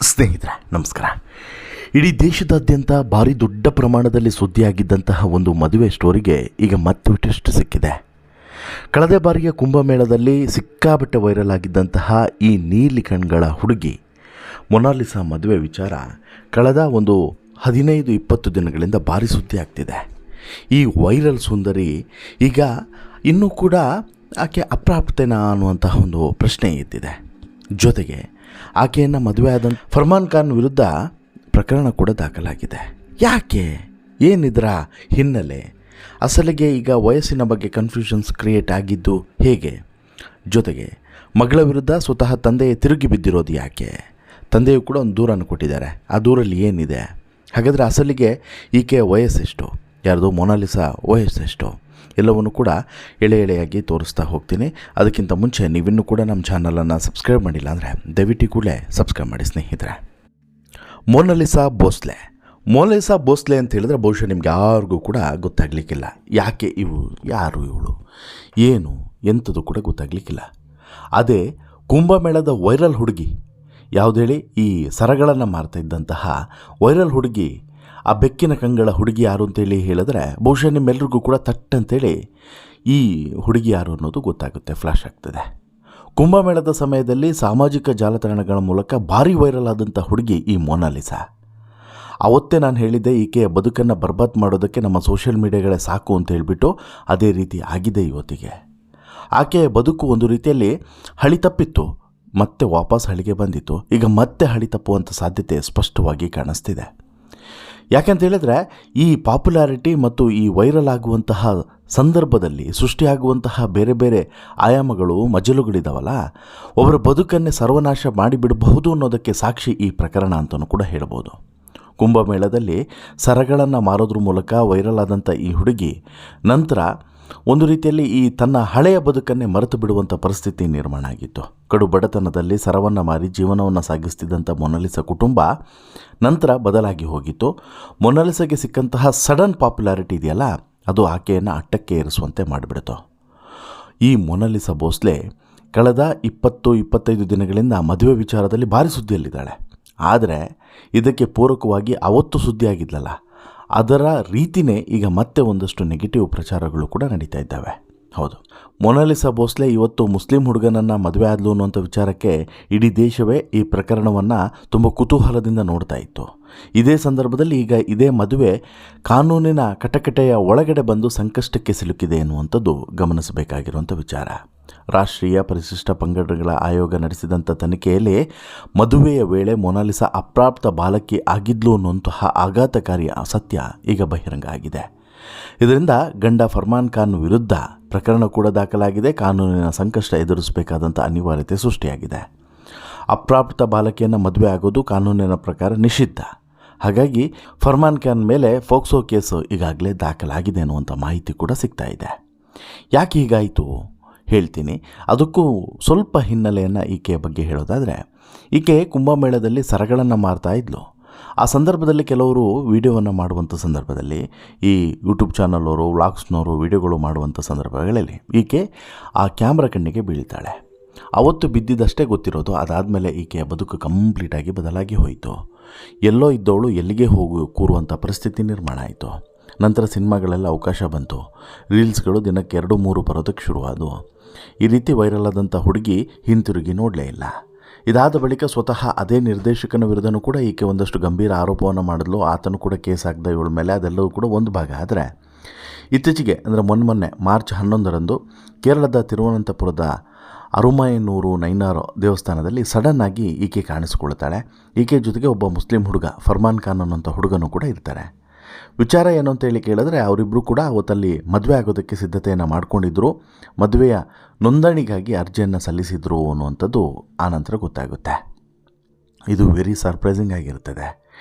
ಸ್ನೇಹಿತರೆ ನಮಸ್ಕಾರ. ಇಡೀ ದೇಶದಾದ್ಯಂತ ಭಾರಿ ದೊಡ್ಡ ಪ್ರಮಾಣದಲ್ಲಿ ಸುದ್ದಿಯಾಗಿದ್ದಂತಹ ಒಂದು ಮದುವೆ ಸ್ಟೋರಿಗೆ ಈಗ ಮತ್ತೆ ಟ್ವಿಸ್ಟ್ ಸಿಕ್ಕಿದೆ. ಕಳೆದ ಬಾರಿಯ ಕುಂಭಮೇಳದಲ್ಲಿ ಸಿಕ್ಕಾಬಟ್ಟೆ ವೈರಲ್ ಆಗಿದ್ದಂತಹ ಈ ನೀಲಿ ಕಣ್ಗಳ ಹುಡುಗಿ ಮೊನಾಲಿಸಾ ಮದುವೆ ವಿಚಾರ ಕಳೆದ ಒಂದು 15-20 ದಿನಗಳಿಂದ ಭಾರಿ ಸುದ್ದಿ ಆಗ್ತಿದೆ. ಈ ವೈರಲ್ ಸುಂದರಿ ಈಗ ಇನ್ನೂ ಕೂಡ ಆಕೆ ಅಪ್ರಾಪ್ತೆನಾ ಅನ್ನುವಂತಹ ಒಂದು ಪ್ರಶ್ನೆ ಎದ್ದಿದೆ. ಜೊತೆಗೆ ಆಕೆಯನ್ನು ಮದುವೆ ಆದ ಫರ್ಮಾನ್ ಖಾನ್ ವಿರುದ್ಧ ಪ್ರಕರಣ ಕೂಡ ದಾಖಲಾಗಿದೆ. ಯಾಕೆ, ಏನಿದ್ರ ಹಿನ್ನೆಲೆ, ಅಸಲಿಗೆ ಈಗ ವಯಸ್ಸಿನ ಬಗ್ಗೆ ಕನ್ಫ್ಯೂಷನ್ಸ್ ಕ್ರಿಯೇಟ್ ಆಗಿದ್ದು ಹೇಗೆ, ಜೊತೆಗೆ ಮಗಳ ವಿರುದ್ಧ ಸ್ವತಃ ತಂದೆಯೇ ತಿರುಗಿ ಬಿದ್ದಿರೋದು ಯಾಕೆ, ತಂದೆಯು ಕೂಡ ಒಂದು ದೂರನ್ನು ಕೊಟ್ಟಿದ್ದಾರೆ, ಆ ದೂರಲ್ಲಿ ಏನಿದೆ, ಹಾಗಾದರೆ ಅಸಲಿಗೆ ಈಕೆಯ ವಯಸ್ಸೆಷ್ಟು, ಯಾರ್ದು ಮೊನಾಲಿಸಾ ವಯಸ್ಸೆಷ್ಟು, ಎಲ್ಲವನ್ನು ಕೂಡ ಎಳೆಯಾಗಿ ತೋರಿಸ್ತಾ ಹೋಗ್ತೀನಿ. ಅದಕ್ಕಿಂತ ಮುಂಚೆ ನೀವಿನ್ನೂ ಕೂಡ ನಮ್ಮ ಚಾನಲನ್ನು ಸಬ್ಸ್ಕ್ರೈಬ್ ಮಾಡಿಲ್ಲ ಅಂದರೆ ದಯವಿಟ್ಟು ಕೂಡಲೇ ಸಬ್ಸ್ಕ್ರೈಬ್ ಮಾಡಿ ಸ್ನೇಹಿತರೆ. ಮೊನಾಲಿಸಾ ಬೋಸ್ಲೆ ಅಂತ ಹೇಳಿದ್ರೆ ಬಹುಶಃ ನಿಮ್ಗೆ ಯಾರಿಗೂ ಕೂಡ ಗೊತ್ತಾಗಲಿಕ್ಕಿಲ್ಲ. ಯಾಕೆ ಯಾರು ಇವಳು, ಏನು ಎಂಥದ್ದು ಕೂಡ ಗೊತ್ತಾಗಲಿಕ್ಕಿಲ್ಲ. ಅದೇ ಕುಂಭಮೇಳದ ವೈರಲ್ ಹುಡುಗಿ, ಯಾವುದು ಹೇಳಿ, ಈ ಸರಗಳನ್ನು ಮಾರ್ತಾ ಇದ್ದಂತಹ ವೈರಲ್ ಹುಡುಗಿ, ಆ ಬೆಕ್ಕಿನ ಕಂಗಳ ಹುಡುಗಿ ಯಾರು ಅಂತೇಳಿ ಹೇಳಿದ್ರೆ ಬಹುಶಃ ನಿಮ್ಮೆಲ್ಲರಿಗೂ ಕೂಡ ತಟ್ಟಂತೇಳಿ ಈ ಹುಡುಗಿ ಯಾರು ಅನ್ನೋದು ಗೊತ್ತಾಗುತ್ತೆ, ಫ್ಲ್ಯಾಶ್ ಆಗ್ತದೆ. ಕುಂಭಮೇಳದ ಸಮಯದಲ್ಲಿ ಸಾಮಾಜಿಕ ಜಾಲತಾಣಗಳ ಮೂಲಕ ಭಾರಿ ವೈರಲ್ ಆದಂಥ ಹುಡುಗಿ ಈ ಮೊನಾಲಿಸಾ. ಅವತ್ತೇ ನಾನು ಹೇಳಿದ್ದೆ, ಈಕೆಯ ಬದುಕನ್ನು ಬರ್ಬಾದ್ ಮಾಡೋದಕ್ಕೆ ನಮ್ಮ ಸೋಷಿಯಲ್ ಮೀಡಿಯಾಗಳೇ ಸಾಕು ಅಂತ ಹೇಳಿಬಿಟ್ಟು. ಅದೇ ರೀತಿ ಆಗಿದೆ ಇವತ್ತಿಗೆ. ಆಕೆಯ ಬದುಕು ಒಂದು ರೀತಿಯಲ್ಲಿ ಹಳಿ ತಪ್ಪಿತ್ತು, ಮತ್ತೆ ವಾಪಸ್ ಹಳಿಗೆ ಬಂದಿತ್ತು. ಈಗ ಮತ್ತೆ ಹಳಿ ತಪ್ಪುವಂಥ ಸಾಧ್ಯತೆ ಸ್ಪಷ್ಟವಾಗಿ ಕಾಣಿಸ್ತಿದೆ. ಯಾಕೆಂತ ಹೇಳಿದ್ರೆ ಈ ಪಾಪ್ಯುಲಾರಿಟಿ ಮತ್ತು ಈ ವೈರಲ್ ಆಗುವಂತಹ ಸಂದರ್ಭದಲ್ಲಿ ಸೃಷ್ಟಿಯಾಗುವಂತಹ ಬೇರೆ ಬೇರೆ ಆಯಾಮಗಳು, ಮಜಲುಗಳಿದಾವಲ್ಲ, ಒಬ್ಬರ ಬದುಕನ್ನೇ ಸರ್ವನಾಶ ಮಾಡಿಬಿಡಬಹುದು ಅನ್ನೋದಕ್ಕೆ ಸಾಕ್ಷಿ ಈ ಪ್ರಕರಣ ಅಂತಲೂ ಕೂಡ ಹೇಳ್ಬೋದು. ಕುಂಭಮೇಳದಲ್ಲಿ ಸರಗಳನ್ನು ಮಾರೋದ್ರ ಮೂಲಕ ವೈರಲ್ ಆದಂಥ ಈ ಹುಡುಗಿ ನಂತರ ಒಂದು ರೀತಿಯಲ್ಲಿ ಈ ತನ್ನ ಹಳೆಯ ಬದುಕನ್ನೇ ಮರೆತು ಬಿಡುವಂಥ ಪರಿಸ್ಥಿತಿ ನಿರ್ಮಾಣ ಆಗಿತ್ತು. ಕಡು ಬಡತನದಲ್ಲಿ ಸರವನ್ನು ಮಾರಿ ಜೀವನವನ್ನು ಸಾಗಿಸ್ತಿದ್ದಂಥ ಮೊನಾಲಿಸಾ ಕುಟುಂಬ ನಂತರ ಬದಲಾಗಿ ಹೋಗಿತ್ತು. ಮೊನಾಲಿಸಾಗೆ ಸಿಕ್ಕಂತಹ ಸಡನ್ ಪಾಪ್ಯುಲಾರಿಟಿ ಇದೆಯಲ್ಲ, ಅದು ಆಕೆಯನ್ನು ಅಟ್ಟಕ್ಕೆ ಏರಿಸುವಂತೆ ಮಾಡಿಬಿಡ್ತು. ಈ ಮೊನಾಲಿಸಾ ಬೋಸ್ಲೆ ಕಳೆದ 20-25 ದಿನಗಳಿಂದ ಮದುವೆ ವಿಚಾರದಲ್ಲಿ ಭಾರಿ ಸುದ್ದಿಯಲ್ಲಿದ್ದಾಳೆ. ಆದರೆ ಇದಕ್ಕೆ ಪೂರಕವಾಗಿ ಅವತ್ತು ಸುದ್ದಿ ಆಗಿದ್ಲಲ್ಲ, ಅದರ ರೀತಿಯೇ ಈಗ ಮತ್ತೆ ಒಂದಷ್ಟು ನೆಗೆಟಿವ್ ಪ್ರಚಾರಗಳು ಕೂಡ ನಡೀತಾ ಇದ್ದಾವೆ. ಹೌದು, ಮೊನಾಲಿಸಾ ಬೋಸ್ಲೆ ಇವತ್ತು ಮುಸ್ಲಿಂ ಹುಡುಗನನ್ನು ಮದುವೆ ಆದಲು ಅನ್ನುವಂಥ ವಿಚಾರಕ್ಕೆ ಇಡೀ ದೇಶವೇ ಈ ಪ್ರಕರಣವನ್ನು ತುಂಬ ಕುತೂಹಲದಿಂದ ನೋಡ್ತಾ ಇತ್ತು. ಇದೇ ಸಂದರ್ಭದಲ್ಲಿ ಈಗ ಇದೇ ಮದುವೆ ಕಾನೂನಿನ ಕಟಕಟೆಯ ಒಳಗಡೆ ಬಂದು ಸಂಕಷ್ಟಕ್ಕೆ ಸಿಲುಕಿದೆ ಎನ್ನುವಂಥದ್ದು ಗಮನಿಸಬೇಕಾಗಿರುವಂಥ ವಿಚಾರ. ರಾಷ್ಟ್ರೀಯ ಪರಿಶಿಷ್ಟ ಪಂಗಡಗಳ ಆಯೋಗ ನಡೆಸಿದಂಥ ತನಿಖೆಯಲ್ಲಿ ಮದುವೆಯ ವೇಳೆ ಮೊನಾಲಿಸಾ ಅಪ್ರಾಪ್ತ ಬಾಲಕಿ ಆಗಿದ್ಲು ಅನ್ನುವಂತಹ ಆಘಾತಕಾರಿ ಸತ್ಯ ಈಗ ಬಹಿರಂಗ ಆಗಿದೆ. ಇದರಿಂದ ಗಂಡ ಫರ್ಮಾನ್ ಖಾನ್ ವಿರುದ್ಧ ಪ್ರಕರಣ ಕೂಡ ದಾಖಲಾಗಿದೆ. ಕಾನೂನಿನ ಸಂಕಷ್ಟ ಎದುರಿಸಬೇಕಾದಂಥ ಅನಿವಾರ್ಯತೆ ಸೃಷ್ಟಿಯಾಗಿದೆ. ಅಪ್ರಾಪ್ತ ಬಾಲಕಿಯನ್ನು ಮದುವೆ ಆಗೋದು ಕಾನೂನಿನ ಪ್ರಕಾರ ನಿಷಿದ್ಧ. ಹಾಗಾಗಿ ಫರ್ಮಾನ್ ಖಾನ್ ಮೇಲೆ ಫೋಕ್ಸೋ ಕೇಸು ಈಗಾಗಲೇ ದಾಖಲಾಗಿದೆ ಅನ್ನುವಂಥ ಮಾಹಿತಿ ಕೂಡ ಸಿಗ್ತಾ ಇದೆ. ಯಾಕೆ ಹೀಗಾಯಿತು ಹೇಳ್ತೀನಿ. ಅದಕ್ಕೂ ಸ್ವಲ್ಪ ಹಿನ್ನೆಲೆಯನ್ನು ಈಕೆಯ ಬಗ್ಗೆ ಹೇಳೋದಾದರೆ, ಈಕೆ ಕುಂಭಮೇಳದಲ್ಲಿ ಸರಗಳನ್ನು ಮಾರ್ತಾ ಇದ್ಲು. ಆ ಸಂದರ್ಭದಲ್ಲಿ ಕೆಲವರು ವಿಡಿಯೋವನ್ನು ಮಾಡುವಂಥ ಸಂದರ್ಭದಲ್ಲಿ, ಈ ಯೂಟ್ಯೂಬ್ ಚಾನಲ್ನವರು, ವ್ಲಾಗ್ಸ್ನವರು ವಿಡಿಯೋಗಳು ಮಾಡುವಂಥ ಸಂದರ್ಭಗಳಲ್ಲಿ ಈಕೆ ಆ ಕ್ಯಾಮ್ರಾ ಕಣ್ಣಿಗೆ ಬೀಳ್ತಾಳೆ. ಅವತ್ತು ಬಿದ್ದಿದ್ದಷ್ಟೇ ಗೊತ್ತಿರೋದು. ಅದಾದಮೇಲೆ ಈಕೆಯ ಬದುಕು ಕಂಪ್ಲೀಟಾಗಿ ಬದಲಾಗಿ ಹೋಯಿತು. ಎಲ್ಲೋ ಇದ್ದವಳು ಎಲ್ಲಿಗೆ ಕೂರುವಂಥ ಪರಿಸ್ಥಿತಿ ನಿರ್ಮಾಣ ಆಯಿತು. ನಂತರ ಸಿನಿಮಾಗಳೆಲ್ಲ ಅವಕಾಶ ಬಂತು. ರೀಲ್ಸ್ಗಳು ದಿನಕ್ಕೆ 2-3 ಬರೋದಕ್ಕೆ ಶುರುವಾದವು. ಈ ರೀತಿ ವೈರಲ್ ಆದಂಥ ಹುಡುಗಿ ಹಿಂತಿರುಗಿ ನೋಡಲೇ ಇಲ್ಲ. ಇದಾದ ಬಳಿಕ ಸ್ವತಃ ಅದೇ ನಿರ್ದೇಶಕನ ವಿರುದ್ಧನೂ ಕೂಡ ಈಕೆ ಒಂದಷ್ಟು ಗಂಭೀರ ಆರೋಪವನ್ನು ಮಾಡಿದ್ಲು. ಆತನು ಕೂಡ ಕೇಸ್ ಹಾಕಿದ ಇವಳ ಮೇಲೆ. ಅದೆಲ್ಲವೂ ಕೂಡ ಒಂದು ಭಾಗ. ಆದರೆ ಇತ್ತೀಚೆಗೆ ಅಂದರೆ ಮೊನ್ನೆ ಮಾರ್ಚ್ 11ರಂದು ಕೇರಳದ ತಿರುವನಂತಪುರದ ಅರುಮಾಯನೂರು ನೈನಾರು ದೇವಸ್ಥಾನದಲ್ಲಿ ಸಡನ್ನಾಗಿ ಈಕೆ ಕಾಣಿಸಿಕೊಳ್ತಾಳೆ. ಈಕೆ ಜೊತೆಗೆ ಒಬ್ಬ ಮುಸ್ಲಿಂ ಹುಡುಗ ಫರ್ಮಾನ್ ಖಾನ್ ಅನ್ನೋಂಥ ಹುಡುಗನೂ ಕೂಡ ಇರ್ತಾರೆ. ವಿಚಾರ ಏನು ಅಂತೇಳಿ ಕೇಳಿದ್ರೆ, ಅವರಿಬ್ಬರು ಕೂಡ ಅವತ್ತಲ್ಲಿ ಮದುವೆ ಆಗೋದಕ್ಕೆ ಸಿದ್ಧತೆಯನ್ನು ಮಾಡ್ಕೊಂಡಿದ್ದರು. ಮದುವೆಯ ನೋಂದಣಿಗಾಗಿ ಅರ್ಜಿಯನ್ನು ಸಲ್ಲಿಸಿದ್ರು ಅನ್ನುವಂಥದ್ದು ಆನಂತರ ಗೊತ್ತಾಗುತ್ತೆ. ಇದು ವೆರಿ ಸರ್ಪ್ರೈಸಿಂಗ್ ಆಗಿರ್ತದೆ.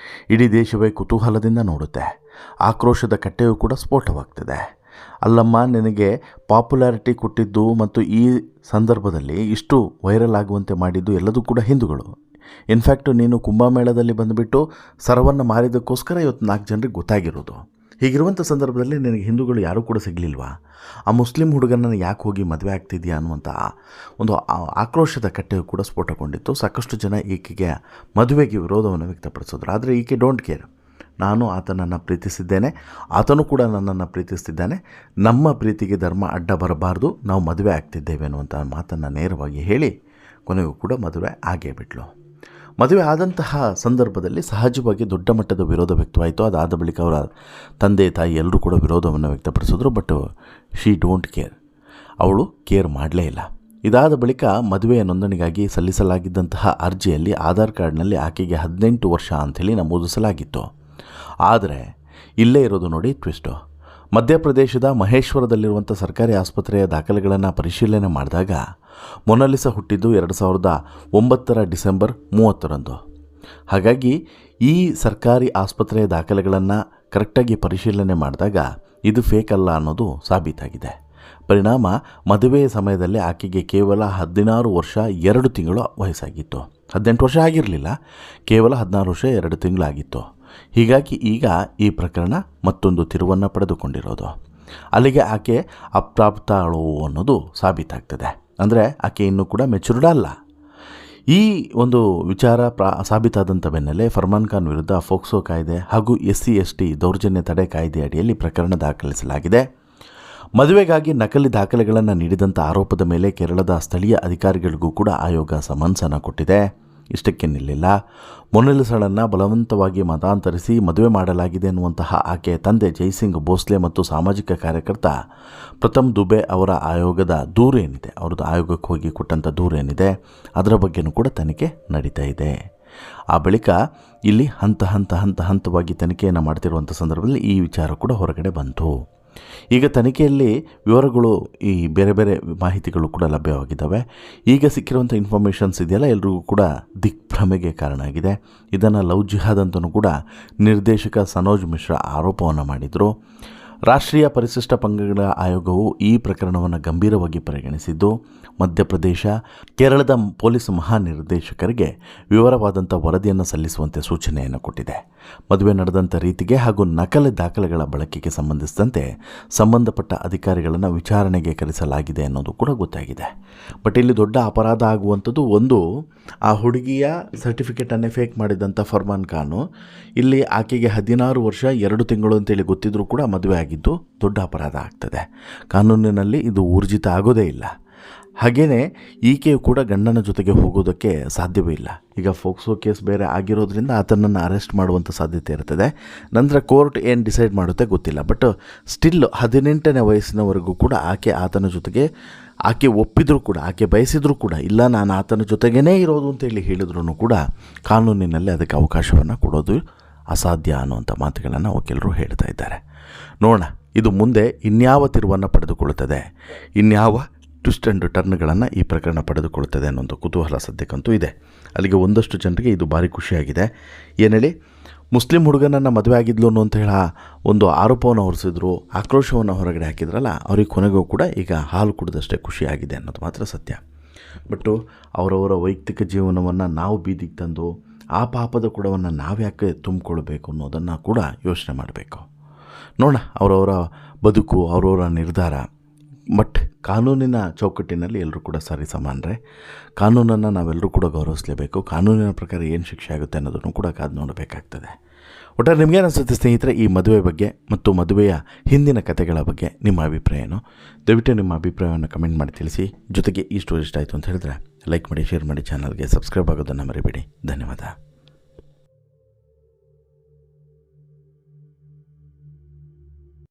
ಇಡೀ ದೇಶವೇ ಕುತೂಹಲದಿಂದ ನೋಡುತ್ತೆ. ಆಕ್ರೋಶದ ಕಟ್ಟೆಯೂ ಕೂಡ ಸ್ಫೋಟವಾಗ್ತದೆ. ಅಲ್ಲಮ್ಮ, ನಿನಗೆ ಪಾಪ್ಯುಲಾರಿಟಿ ಕೊಟ್ಟಿದ್ದು ಮತ್ತು ಈ ಸಂದರ್ಭದಲ್ಲಿ ಇಷ್ಟು ವೈರಲ್ ಆಗುವಂತೆ ಮಾಡಿದ್ದು ಎಲ್ಲದೂ ಕೂಡ ಹಿಂದೂಗಳು. ಇನ್ಫ್ಯಾಕ್ಟು ನೀನು ಕುಂಭಮೇಳದಲ್ಲಿ ಬಂದುಬಿಟ್ಟು ಸರವನ್ನು ಮಾರಿದ್ದಕ್ಕೋಸ್ಕರ ಇವತ್ತು 4 ಜನರಿಗೆ ಗೊತ್ತಾಗಿರೋದು. ಹೀಗಿರುವಂಥ ಸಂದರ್ಭದಲ್ಲಿ ನಿನಗೆ ಹಿಂದೂಗಳು ಯಾರೂ ಕೂಡ ಸಿಗಲಿಲ್ವಾ? ಆ ಮುಸ್ಲಿಂ ಹುಡುಗನನ್ನು ಯಾಕೆ ಹೋಗಿ ಮದುವೆ ಆಗ್ತಿದೆಯಾ ಅನ್ನುವಂಥ ಒಂದು ಆಕ್ರೋಶದ ಕಟ್ಟೆಯು ಕೂಡ ಸ್ಫೋಟಗೊಂಡಿತ್ತು. ಸಾಕಷ್ಟು ಜನ ಈಕೆಗೆ ಮದುವೆಗೆ ವಿರೋಧವನ್ನು ವ್ಯಕ್ತಪಡಿಸಿದ್ರು. ಆದರೆ ಈಕೆ ಡೋಂಟ್ ಕೇರ್. ನಾನು ಆತನನ್ನು ಪ್ರೀತಿಸಿದ್ದೇನೆ, ಆತನು ಕೂಡ ನನ್ನನ್ನು ಪ್ರೀತಿಸ್ತಿದ್ದಾನೆ, ನಮ್ಮ ಪ್ರೀತಿಗೆ ಧರ್ಮ ಅಡ್ಡ ಬರಬಾರ್ದು, ನಾವು ಮದುವೆ ಆಗ್ತಿದ್ದೇವೆ ಅನ್ನುವಂಥ ಮಾತನ್ನು ನೇರವಾಗಿ ಹೇಳಿ ಕೊನೆಗೂ ಕೂಡ ಮದುವೆ ಆಗೇ ಬಿಟ್ಲು. ಮದುವೆ ಆದಂತಹ ಸಂದರ್ಭದಲ್ಲಿ ಸಹಜವಾಗಿ ದೊಡ್ಡ ಮಟ್ಟದ ವಿರೋಧ ವ್ಯಕ್ತವಾಯಿತು. ಅದಾದ ಬಳಿಕ ಅವರ ತಂದೆ ತಾಯಿ ಎಲ್ಲರೂ ಕೂಡ ವಿರೋಧವನ್ನು ವ್ಯಕ್ತಪಡಿಸಿದ್ರು. ಬಟ್ ಶಿ ಡೋಂಟ್ ಕೇರ್, ಅವಳು ಕೇರ್ ಮಾಡಲೇ ಇಲ್ಲ. ಇದಾದ ಬಳಿಕ ಮದುವೆಯ ನೋಂದಣಿಗಾಗಿ ಸಲ್ಲಿಸಲಾಗಿದ್ದಂತಹ ಅರ್ಜಿಯಲ್ಲಿ ಆಧಾರ್ ಕಾರ್ಡ್ನಲ್ಲಿ ಆಕೆಗೆ 18 ವರ್ಷ ಅಂಥೇಳಿ ನಮೂದಿಸಲಾಗಿತ್ತು. ಆದರೆ ಇಲ್ಲೇ ಇರೋದು ನೋಡಿ ಟ್ವಿಸ್ಟು. ಮಧ್ಯಪ್ರದೇಶದ ಮಹೇಶ್ವರದಲ್ಲಿರುವಂಥ ಸರ್ಕಾರಿ ಆಸ್ಪತ್ರೆಯ ದಾಖಲೆಗಳನ್ನು ಪರಿಶೀಲನೆ ಮಾಡಿದಾಗ ಮೊನಾಲಿಸಾ ಹುಟ್ಟಿದ್ದು 2009 ಡಿಸೆಂಬರ್ 30ರಂದು. ಹಾಗಾಗಿ ಈ ಸರ್ಕಾರಿ ಆಸ್ಪತ್ರೆಯ ದಾಖಲೆಗಳನ್ನು ಕರೆಕ್ಟಾಗಿ ಪರಿಶೀಲನೆ ಮಾಡಿದಾಗ ಇದು ಫೇಕ್ ಅಲ್ಲ ಅನ್ನೋದು ಸಾಬೀತಾಗಿದೆ. ಪರಿಣಾಮ ಮದುವೆಯ ಸಮಯದಲ್ಲಿ ಆಕೆಗೆ ಕೇವಲ 16 ವರ್ಷ 2 ತಿಂಗಳು ವಯಸ್ಸಾಗಿತ್ತು. 18 ವರ್ಷ ಆಗಿರಲಿಲ್ಲ, ಕೇವಲ 16 ವರ್ಷ 2 ತಿಂಗಳಾಗಿತ್ತು. ಹೀಗಾಗಿ ಈಗ ಈ ಪ್ರಕರಣ ಮತ್ತೊಂದು ತಿರುವನ್ನು ಪಡೆದುಕೊಂಡಿರೋದು. ಅಲ್ಲಿಗೆ ಆಕೆ ಅಪ್ರಾಪ್ತಳು ಅನ್ನೋದು ಸಾಬೀತಾಗ್ತದೆ. ಅಂದರೆ ಆಕೆ ಇನ್ನೂ ಕೂಡ ಮೆಚೂರ್ಡ್ ಅಲ್ಲ. ಈ ಒಂದು ವಿಚಾರ ಸಾಬೀತಾದಂಥ ಬೆನ್ನಲ್ಲೇ ಫರ್ಮಾನ್ ಖಾನ್ ವಿರುದ್ಧ ಫೋಕ್ಸೋ ಕಾಯ್ದೆ ಹಾಗೂ SC/ST ದೌರ್ಜನ್ಯ ತಡೆ ಕಾಯ್ದೆ ಅಡಿಯಲ್ಲಿ ಪ್ರಕರಣ ದಾಖಲಿಸಲಾಗಿದೆ. ಮದುವೆಗಾಗಿ ನಕಲಿ ದಾಖಲೆಗಳನ್ನು ನೀಡಿದಂಥ ಆರೋಪದ ಮೇಲೆ ಕೇರಳದ ಸ್ಥಳೀಯ ಅಧಿಕಾರಿಗಳಿಗೂ ಕೂಡ ಆಯೋಗ ಸಮನ್ಸನ್ನು ಕೊಟ್ಟಿದೆ. ಇಷ್ಟಕ್ಕೆ ನಿಲ್ಲಿಲ್ಲ. ಮೊನಾಲಿಸಾಳನ್ನು ಬಲವಂತವಾಗಿ ಮತಾಂತರಿಸಿ ಮದುವೆ ಮಾಡಲಾಗಿದೆ ಎನ್ನುವಂತಹ ಆಕೆಯ ತಂದೆ ಜೈಸಿಂಗ್ ಭೋಸ್ಲೆ ಮತ್ತು ಸಾಮಾಜಿಕ ಕಾರ್ಯಕರ್ತ ಪ್ರಥಮ್ ದುಬೆ ಅವರ ಆಯೋಗದ ದೂರೇನಿದೆ, ಅವ್ರದ್ದು ಆಯೋಗಕ್ಕೆ ಹೋಗಿ ಕೊಟ್ಟಂಥ ದೂರೇನಿದೆ, ಅದರ ಬಗ್ಗೆಯೂ ಕೂಡ ತನಿಖೆ ನಡೀತಾ ಇದೆ. ಆ ಬಳಿಕ ಇಲ್ಲಿ ಹಂತವಾಗಿ ತನಿಖೆಯನ್ನು ಮಾಡ್ತಿರುವಂಥ ಸಂದರ್ಭದಲ್ಲಿ ಈ ವಿಚಾರ ಕೂಡ ಹೊರಗಡೆ ಬಂತು. ಈಗ ತನಿಖೆಯಲ್ಲಿ ವಿವರಗಳು, ಈ ಬೇರೆ ಬೇರೆ ಮಾಹಿತಿಗಳು ಕೂಡ ಲಭ್ಯವಾಗಿದ್ದಾವೆ. ಈಗ ಸಿಕ್ಕಿರುವಂಥ ಇನ್ಫಾರ್ಮೇಷನ್ಸ್ ಇದೆಯಲ್ಲ, ಎಲ್ರಿಗೂ ಕೂಡ ದಿಗ್ಭ್ರಮೆಗೆ ಕಾರಣ ಆಗಿದೆ. ಇದನ್ನು ಲವ್ ಜಿಹಾದ್ ಅಂತಲೂ ಕೂಡ ನಿರ್ದೇಶಕ ಸನೋಜ್ ಮಿಶ್ರಾ ಆರೋಪವನ್ನು ಮಾಡಿದರು. ರಾಷ್ಟ್ರೀಯ ಪರಿಶಿಷ್ಟ ಪಂಗಡಗಳ ಆಯೋಗವು ಈ ಪ್ರಕರಣವನ್ನು ಗಂಭೀರವಾಗಿ ಪರಿಗಣಿಸಿದ್ದು ಮಧ್ಯಪ್ರದೇಶ, ಕೇರಳದ ಪೊಲೀಸ್ ಮಹಾನಿರ್ದೇಶಕರಿಗೆ ವಿವರವಾದಂಥ ವರದಿಯನ್ನು ಸಲ್ಲಿಸುವಂತೆ ಸೂಚನೆಯನ್ನು ಕೊಟ್ಟಿದೆ. ಮದುವೆ ನಡೆದಂಥ ರೀತಿಗೆ ಹಾಗೂ ನಕಲಿ ದಾಖಲೆಗಳ ಬಳಕೆಗೆ ಸಂಬಂಧಿಸಿದಂತೆ ಸಂಬಂಧಪಟ್ಟ ಅಧಿಕಾರಿಗಳನ್ನು ವಿಚಾರಣೆಗೆ ಕರೆಸಲಾಗಿದೆ ಅನ್ನೋದು ಕೂಡ ಗೊತ್ತಾಗಿದೆ. ಬಟ್ ಇಲ್ಲಿ ದೊಡ್ಡ ಅಪರಾಧ ಆಗುವಂಥದ್ದು ಒಂದು, ಆ ಹುಡುಗಿಯ ಸರ್ಟಿಫಿಕೇಟನ್ನೇ ಫೇಕ್ ಮಾಡಿದಂಥ ಫರ್ಮಾನ್ ಖಾನು ಇಲ್ಲಿ ಆಕೆಗೆ 16 ವರ್ಷ 2 ತಿಂಗಳು ಅಂತೇಳಿ ಗೊತ್ತಿದ್ರೂ ಕೂಡ ಮದುವೆ ಆಗಿದ್ದು ದೊಡ್ಡ ಅಪರಾಧ ಆಗ್ತದೆ. ಕಾನೂನಿನಲ್ಲಿ ಇದು ಊರ್ಜಿತ ಆಗೋದೇ ಇಲ್ಲ. ಹಾಗೆಯೇ ಈಕೆಯು ಕೂಡ ಗಂಡನ ಜೊತೆಗೆ ಹೋಗೋದಕ್ಕೆ ಸಾಧ್ಯವೇ ಇಲ್ಲ. ಈಗ ಫೋಕ್ಸೋ ಕೇಸ್ ಬೇರೆ ಆಗಿರೋದ್ರಿಂದ ಆತನನ್ನು ಅರೆಸ್ಟ್ ಮಾಡುವಂಥ ಸಾಧ್ಯತೆ ಇರ್ತದೆ. ನಂತರ ಕೋರ್ಟ್ ಏನು ಡಿಸೈಡ್ ಮಾಡುತ್ತೆ ಗೊತ್ತಿಲ್ಲ. ಬಟ್ ಸ್ಟಿಲ್ 18ನೇ ವಯಸ್ಸಿನವರೆಗೂ ಕೂಡ ಆತನ ಜೊತೆಗೆ ಆಕೆ ಒಪ್ಪಿದರೂ ಕೂಡ, ಆಕೆ ಬಯಸಿದರೂ ಕೂಡ, ಇಲ್ಲ ನಾನು ಆತನ ಜೊತೆಗೇ ಇರೋದು ಅಂತೇಳಿ ಹೇಳಿದ್ರೂ ಕೂಡ ಕಾನೂನಿನಲ್ಲಿ ಅದಕ್ಕೆ ಅವಕಾಶವನ್ನು ಕೊಡೋದು ಅಸಾಧ್ಯ ಅನ್ನುವಂಥ ಮಾತುಗಳನ್ನು ವಕೀಲರು ಹೇಳ್ತಾ ಇದ್ದಾರೆ. ನೋಡೋಣ ಇದು ಮುಂದೆ ಇನ್ಯಾವ ತಿರುವನ್ನು ಪಡೆದುಕೊಳ್ಳುತ್ತದೆ, ಇನ್ಯಾವ ಟ್ವಿಸ್ಟ್ ಆ್ಯಂಡ್ ಟರ್ನ್ಗಳನ್ನು ಈ ಪ್ರಕರಣ ಪಡೆದುಕೊಳ್ಳುತ್ತದೆ ಅನ್ನೋಂಥ ಕುತೂಹಲ ಸದ್ಯಕ್ಕಂತೂ ಇದೆ. ಅಲ್ಲಿಗೆ ಒಂದಷ್ಟು ಜನರಿಗೆ ಇದು ಭಾರಿ ಖುಷಿಯಾಗಿದೆ. ಏನೇಳಿ ಮುಸ್ಲಿಂ ಹುಡುಗನನ್ನು ಮದುವೆ ಆಗಿದ್ಲು ಅಂತ ಹೇಳಿ ಒಂದು ಆರೋಪವನ್ನು ಹೊರಿಸಿದ್ರು, ಆಕ್ರೋಶವನ್ನು ಹೊರಗಡೆ ಹಾಕಿದ್ರಲ್ಲ, ಅವ್ರಿಗೆ ಕೊನೆಗೂ ಕೂಡ ಈಗ ಹಾಲು ಕುಡಿದಷ್ಟೇ ಖುಷಿಯಾಗಿದೆ ಅನ್ನೋದು ಮಾತ್ರ ಸತ್ಯ. ಬಟ್ಟು ಅವರವರ ವೈಯಕ್ತಿಕ ಜೀವನವನ್ನು ನಾವು ಬೀದಿಗೆ ತಂದು ಆ ಪಾಪದ ಕೂಡವನ್ನು ನಾವ್ಯಾಕೆ ತುಂಬಿಕೊಳ್ಬೇಕು ಅನ್ನೋದನ್ನು ಕೂಡ ಯೋಚನೆ ಮಾಡಬೇಕು. ನೋಡೋಣ ಅವರವರ ಬದುಕು, ಅವರವರ ನಿರ್ಧಾರ. ಬಟ್ ಕಾನೂನಿನ ಚೌಕಟ್ಟಿನಲ್ಲಿ ಎಲ್ಲರೂ ಕೂಡ ಸರಿ ಸಮಾನರೇ. ಕಾನೂನನ್ನು ನಾವೆಲ್ಲರೂ ಕೂಡ ಗೌರವಿಸಲೇಬೇಕು. ಕಾನೂನಿನ ಪ್ರಕಾರ ಏನು ಶಿಕ್ಷೆ ಆಗುತ್ತೆ ಅನ್ನೋದನ್ನು ಕೂಡ ಕಾದು ನೋಡಬೇಕಾಗ್ತದೆ. ಒಟ್ಟಾರೆ ನಿಮಗೇನು ಅನಿಸುತ್ತೆ ಸ್ನೇಹಿತರೆ ಈ ಮದುವೆ ಬಗ್ಗೆ ಮತ್ತು ಮದುವೆಯ ಹಿಂದಿನ ಕಥೆಗಳ ಬಗ್ಗೆ ನಿಮ್ಮ ಅಭಿಪ್ರಾಯ ಏನು? ದಯವಿಟ್ಟು ನಿಮ್ಮ ಅಭಿಪ್ರಾಯವನ್ನು ಕಮೆಂಟ್ ಮಾಡಿ ತಿಳಿಸಿ. ಜೊತೆಗೆ ಈ ಸ್ಟೋರಿ ಇಷ್ಟ ಆಯಿತು ಅಂತ ಹೇಳಿದ್ರೆ ಲೈಕ್ ಮಾಡಿ, ಶೇರ್ ಮಾಡಿ, ಚಾನಲ್ಗೆ ಸಬ್ಸ್ಕ್ರೈಬ್ ಆಗೋದನ್ನು ಮರಿಬೇಡಿ. ಧನ್ಯವಾದ.